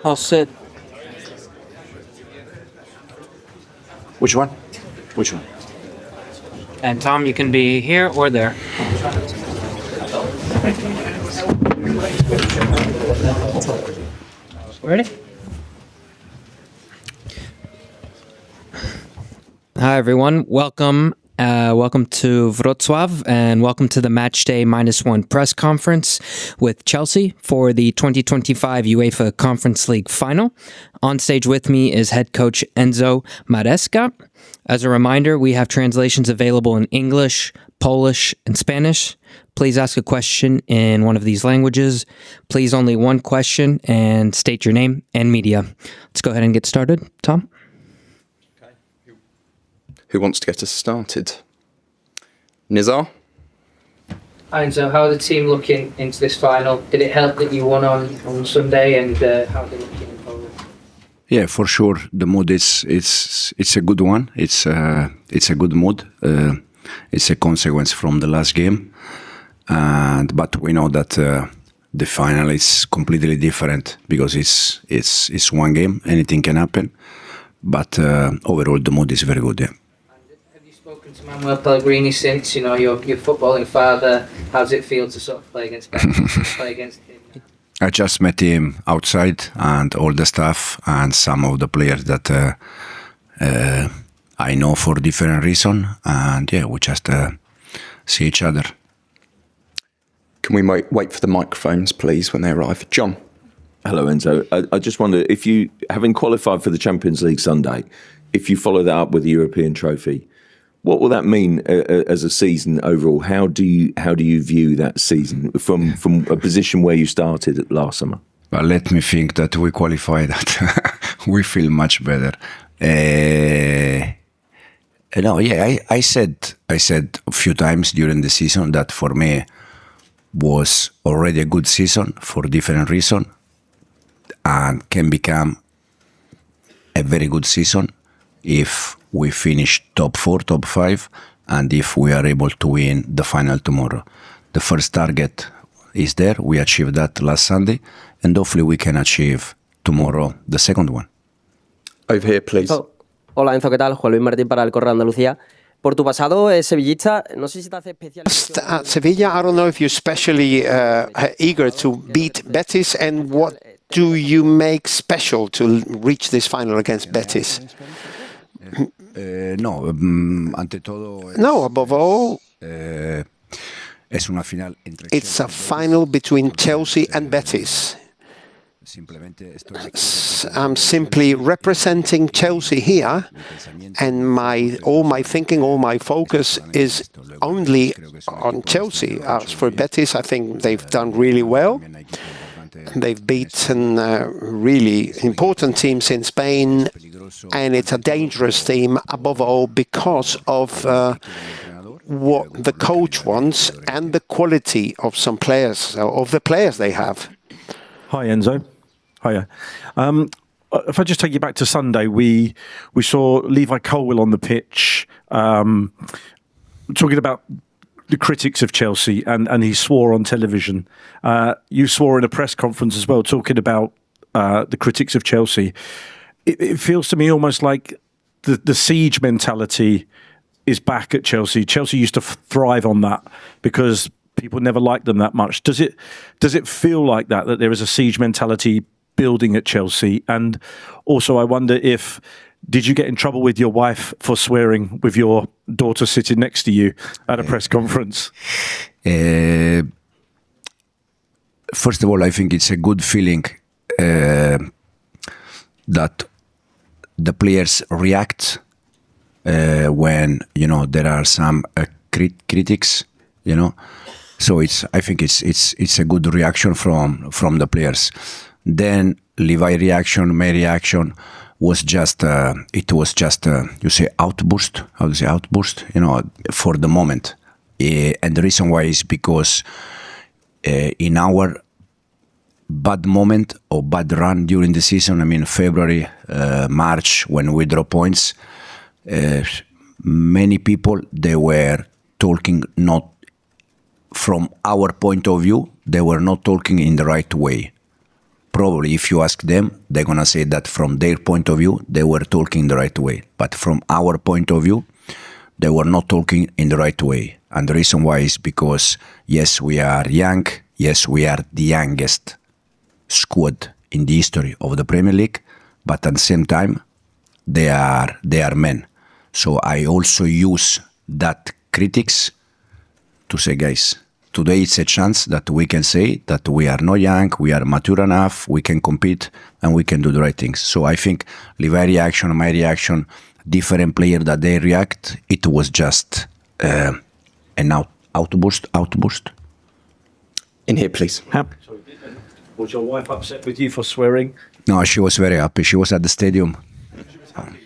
I'll sit. Which one? Which one? And Tom, you can be here or there. Ready? Hi, everyone. Welcome to Wrocław, and welcome to the Matchday -1 press conference with Chelsea for the 2025 UEFA Conference League final. On stage with me is head coach Enzo Maresca. As a reminder, we have translations available in English, Polish, and Spanish. Please ask a question in one of these languages. Please only one question and state your name and media. Let's go ahead and get started. Tom? Who wants to get us started? Nizar? And so how are the team looking into this final? Did it help that you won on Sunday, and how are they looking in Poland? Yeah, for sure. The mood it's a good one. It's a good mood. It's a consequence from the last game, but we know that the final is completely different because it's one game. Anything can happen, but overall the mood is very good. Yeah. To Manuel Pellegrini since, your footballing father, how does it feel to sort of play against him? I just met him outside, and all the staff and some of the players that I know for different reason, and yeah, we just see each other. Can we wait for the microphones, please, when they arrive? John? Hello, Enzo. I just wonder, if you, having qualified for the Champions League Sunday, if you follow that up with the European trophy, what will that mean as a season overall? How do you view that season from a position where you started last summer? Well, let me think that we qualify that. We feel much better. I said a few times during the season that for me was already a good season for different reasons, and can become a very good season if we finish top 4, top 5, and if we are able to win the final tomorrow. The first target is there. We achieved that last Sunday, and hopefully we can achieve tomorrow the second one. Over here, please. Oh, hola, Enzo, ¿qué tal? Juan Luis Martín para el Correo de Andalucía. Por tu pasado sevillista, no sé si te hace especial. At Sevilla, I don't know if you're especially eager to beat Betis, and what do you make special to reach this final against Betis? No, ante todo. No, above all, it's a final between Chelsea and Betis. I'm simply representing Chelsea here, and all my thinking, all my focus is only on Chelsea. As for Betis, I think they've done really well. They've beaten really important teams in Spain, and it's a dangerous team above all because of what the coach wants and the quality of some players, of the players they have. Hi, Enzo. Hiya. If I just take you back to Sunday, we saw Levi Colwill on the pitch talking about the critics of Chelsea, and he swore on television. You swore in a press conference as well, talking about the critics of Chelsea. It feels to me almost like the siege mentality is back at Chelsea. Chelsea used to thrive on that because people never liked them that much. Does it feel like that there is a siege mentality building at Chelsea? And also, I wonder did you get in trouble with your wife for swearing with your daughter sitting next to you at a press conference? First of all, I think it's a good feeling that the players react when there are some critics. So I think it's a good reaction from the players. Then Levi's reaction, my reaction was just you say outburst. How do you say outburst? For the moment, and the reason why is because in our bad moment or bad run during the season, I mean February, March, when we draw points, many people they were talking not from our point of view, they were not talking in the right way. Probably if you ask them, they're going to say that from their point of view, they were talking the right way. But from our point of view, they were not talking in the right way. And the reason why is because, yes, we are young. Yes, we are the youngest squad in the history of the Premier League. But at the same time, they are men. So I also use that critics to say, guys, today it's a chance that we can say that we are not young, we are mature enough, we can compete, and we can do the right things. So I think Levi's reaction, my reaction, different player that they react, it was just an outburst. In here, please. Was your wife upset with you for swearing? No, she was very happy. She was at the stadium.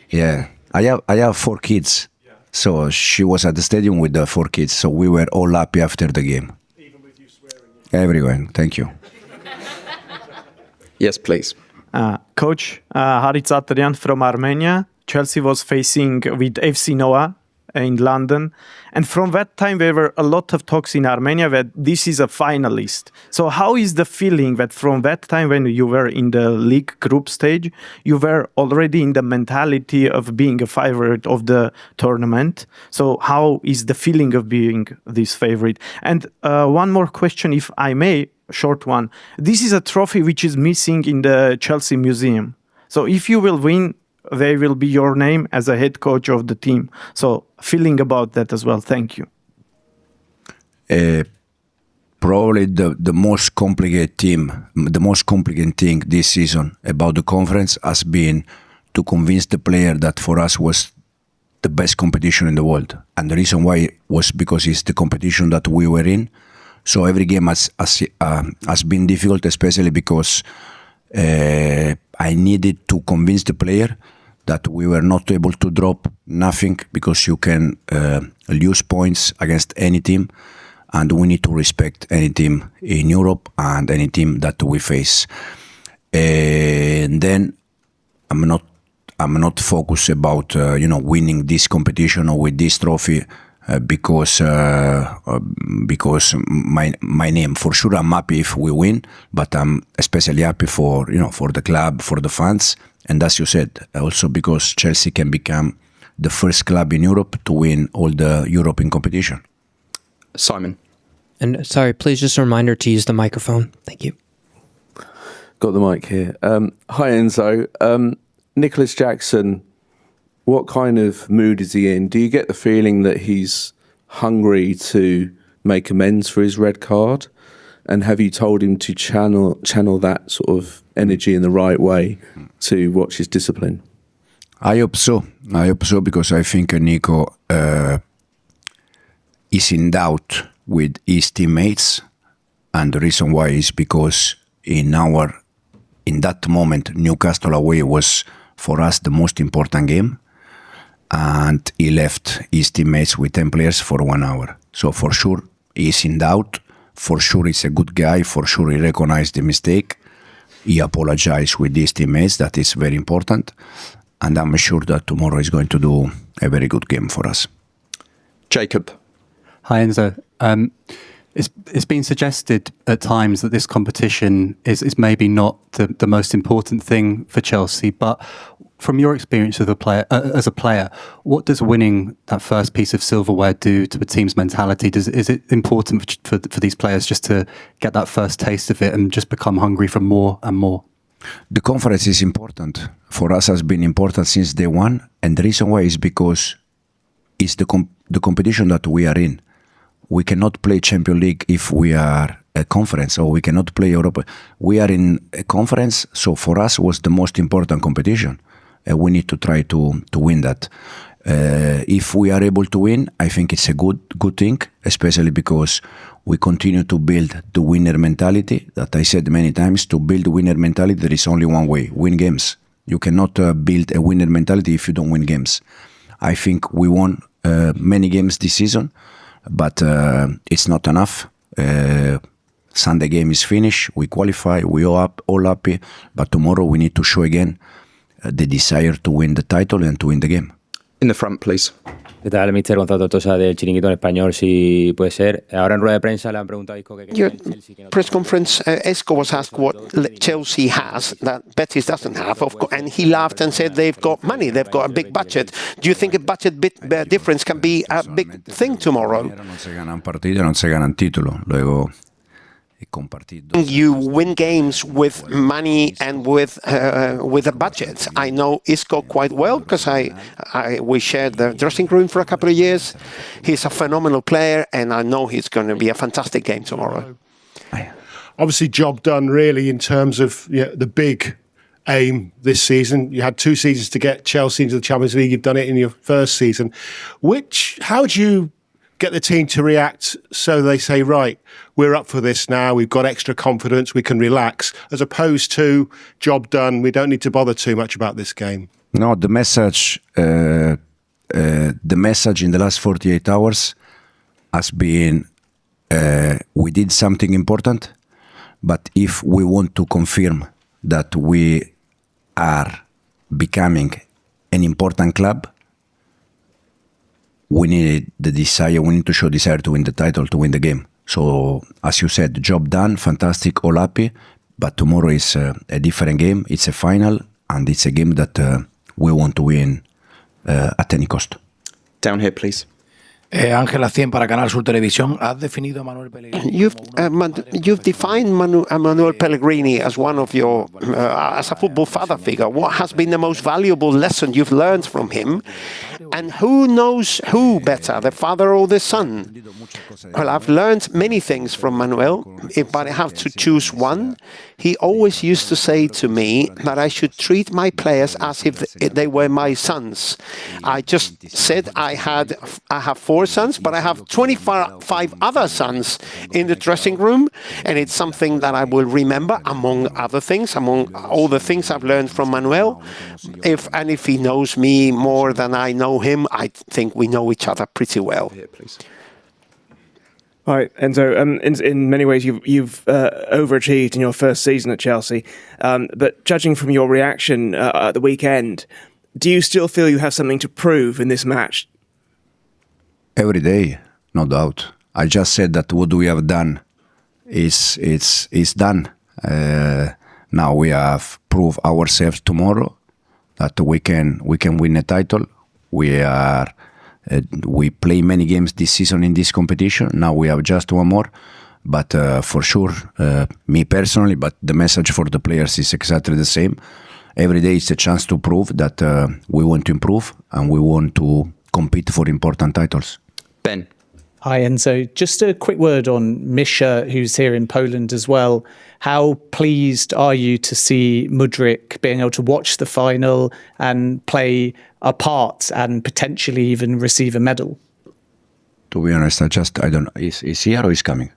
Yeah, I have 4 kids. So she was at the stadium with the 4 kids. So we were all happy after the game. Even with you swearing? Everyone. Thank you. Yes, please. Coach, Haris Atrian from Armenia. Chelsea was facing with FC Noah in London. And from that time, there were a lot of talks in Armenia that this is a finalist. So how is the feeling that from that time when you were in the league group stage, you were already in the mentality of being a favorite of the tournament? So how is the feeling of being this favorite? And one more question, if I may, short one. This is a trophy which is missing in the Chelsea Museum. So if you will win, there will be your name as a head coach of the team. So feeling about that as well. Thank you. Probably the most complicated thing this season about the conference has been to convince the player that for us was the best competition in the world. And the reason why was because it's the competition that we were in. So every game has been difficult, especially because I needed to convince the player that we were not able to drop nothing, because you can lose points against any team, and we need to respect any team in Europe and any team that we face. And then I'm not focused about winning this competition or with this trophy because my name. For sure, I'm happy if we win, but I'm especially happy for the club, for the fans. And as you said, also because Chelsea can become the first club in Europe to win all the European competition. Simon. And sorry, please just a reminder to use the microphone. Thank you. Got the mic here. Hi, Enzo. Nicolas Jackson, what kind of mood is he in? Do you get the feeling that he's hungry to make amends for his red card? And have you told him to channel that sort of energy in the right way to watch his discipline? I hope so. Because I think Nico is in doubt with his teammates, and the reason why is because in that moment Newcastle away was for us the most important game, and he left his teammates with 10 players for 1 hour. So for sure he's in doubt. For sure he's a good guy. For sure he recognized the mistake. He apologized with his teammates. That is very important. And I'm sure that tomorrow is going to do a very good game for us. Jacob. Hi, Enzo. It's been suggested at times that this competition is maybe not the most important thing for Chelsea, but from your experience as a player, what does winning that first piece of silverware do to the team's mentality? Is it important for these players just to get that first taste of it and just become hungry for more and more? The conference is important. For us has been important since day one, and the reason why is because it's the competition that we are in. We cannot play Champions League if we are a conference, or we cannot play Europa. We are in a conference, so for us was the most important competition. We need to try to win that. If we are able to win, I think it's a good thing, especially because we continue to build the winner mentality. That I said many times, to build winner mentality, there is only one way: win games. You cannot build a winner mentality if you don't win games. I think we won many games this season, but it's not enough. Sunday game is finished. We qualify. We all happy. But tomorrow we need to show again the desire to win the title and to win the game. In the front, please. ¿Qué tal, Mr. Gonzalo Tosa del Chiringuito en español, si puede ser? Ahora en rueda de prensa le han preguntado a Isco que Your press conference, Isco was asked what Chelsea has that Betis doesn't have, and he laughed and said they've got money, they've got a big budget. Do you think a budget difference can be a big thing tomorrow? Non se gana un partido, non se gana un título. Luego you win games with money and with a budget. I know Isco quite well because we shared the dressing room for a couple of years. He's a phenomenal player, and I know he's going to be a fantastic game tomorrow. Obviously, job done really in terms of the big aim this season. You had 2 seasons to get Chelsea into the Champions League. You've done it in your first season. How do you get the team to react so they say, right, we're up for this now, we've got extra confidence, we can relax, as opposed to job done, we don't need to bother too much about this game? No, the message in the last 48 hours has been we did something important, but if we want to confirm that we are becoming an important club, we need to show desire to win the title, to win the game. So, as you said, job done, fantastic, all happy, but tomorrow is a different game, it's a final, and it's a game that we want to win at any cost. Down here, please. Ángela 100 para Canal Sur Televisión. Has definido a Manuel Pellegrini. You've defined Manuel Pellegrini as one of your as a football father figure. What has been the most valuable lesson you've learned from him? And who knows who better, the father or the son? Well, I've learned many things from Manuel, but I have to choose one. He always used to say to me that I should treat my players as if they were my sons. I just said I have 4 sons, but I have 25 other sons in the dressing room, and it's something that I will remember, among other things, among all the things I've learned from Manuel. If he knows me more than I know him, I think we know each other pretty well. Here, please. Hi, Enzo. In many ways, you've overachieved in your first season at Chelsea. But judging from your reaction at the weekend, do you still feel you have something to prove in this match? Every day, no doubt. I just said that what we have done is done. Now we have proved ourselves tomorrow that we can win a title. We play many games this season in this competition. Now we have just one more. But for sure, me personally, but the message for the players is exactly the same. Every day is a chance to prove that we want to improve and we want to compete for important titles. Ben. Hi, Enzo. Just a quick word on Misha, who's here in Poland as well. How pleased are you to see Mudryk being able to watch the final and play a part and potentially even receive a medal? To be honest, I don't know. Is he here or is coming?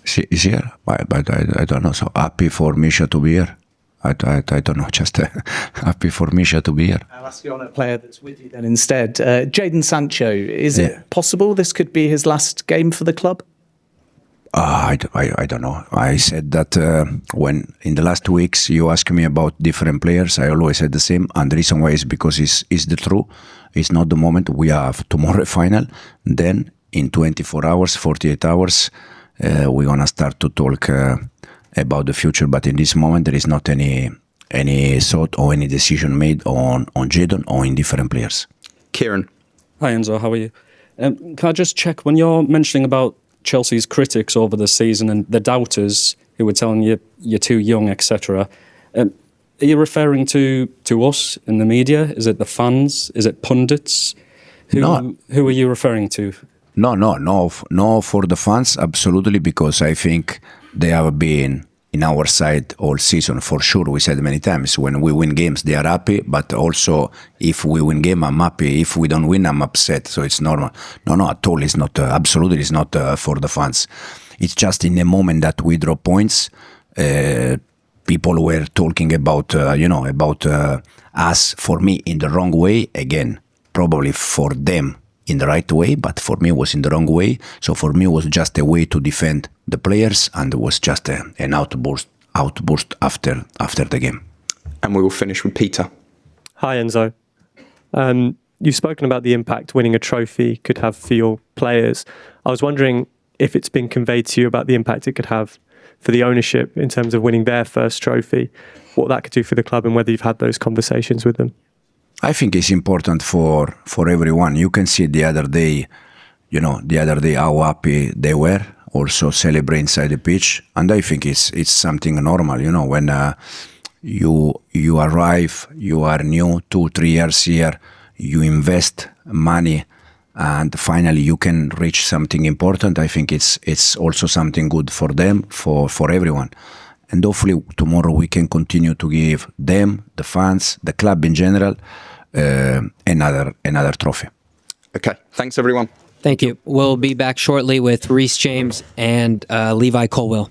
Is he here? But I don't know. So happy for Misha to be here. I don't know, just happy for Misha to be here. I'll ask you on a player that's with you then instead. Jadon Sancho, is it possible this could be his last game for the club? I don't know. I said that when in the last 2 weeks you asked me about different players, I always said the same. And the reason why is because it's the truth. It's not the moment. We have tomorrow a final. Then in 24 hours, 48 hours, we're going to start to talk about the future, but in this moment there is not any thought or any decision made on Jadon or in different players. Kieran. Hi Enzo, how are you? Can I just check, when you're mentioning about Chelsea's critics over the season and the doubters who were telling you you're too young, etc., are you referring to us in the media? Is it the fans? Is it pundits? Who are you referring to? No, for the fans, absolutely, because I think they have been in our side all season, for sure. We said many times, when we win games, they are happy, but also if we win game, I'm happy. If we don't win, I'm upset. So it's normal. No, at all. It's not, absolutely, it's not for the fans. It's just in the moment that we draw points, people were talking about, about us, for me, in the wrong way. Again, probably for them in the right way, but for me it was in the wrong way. So for me it was just a way to defend the players, and it was just an outburst after the game. And we will finish with Peter. Hi Enzo. you've spoken about the impact winning a trophy could have for your players. I was wondering if it's been conveyed to you about the impact it could have for the ownership in terms of winning their first trophy, what that could do for the club, and whether you've had those conversations with them. I think it's important for everyone. You can see the other day how happy they were, also celebrate inside the pitch, and I think it's something normal. When you arrive, you are new, 2-3 years here, you invest money, and finally you can reach something important. I think it's also something good for them, for everyone. And hopefully tomorrow we can continue to give them, the fans, the club in general, another trophy. Okay, thanks everyone. Thank you. We'll be back shortly with Reece James and Levi Colwill.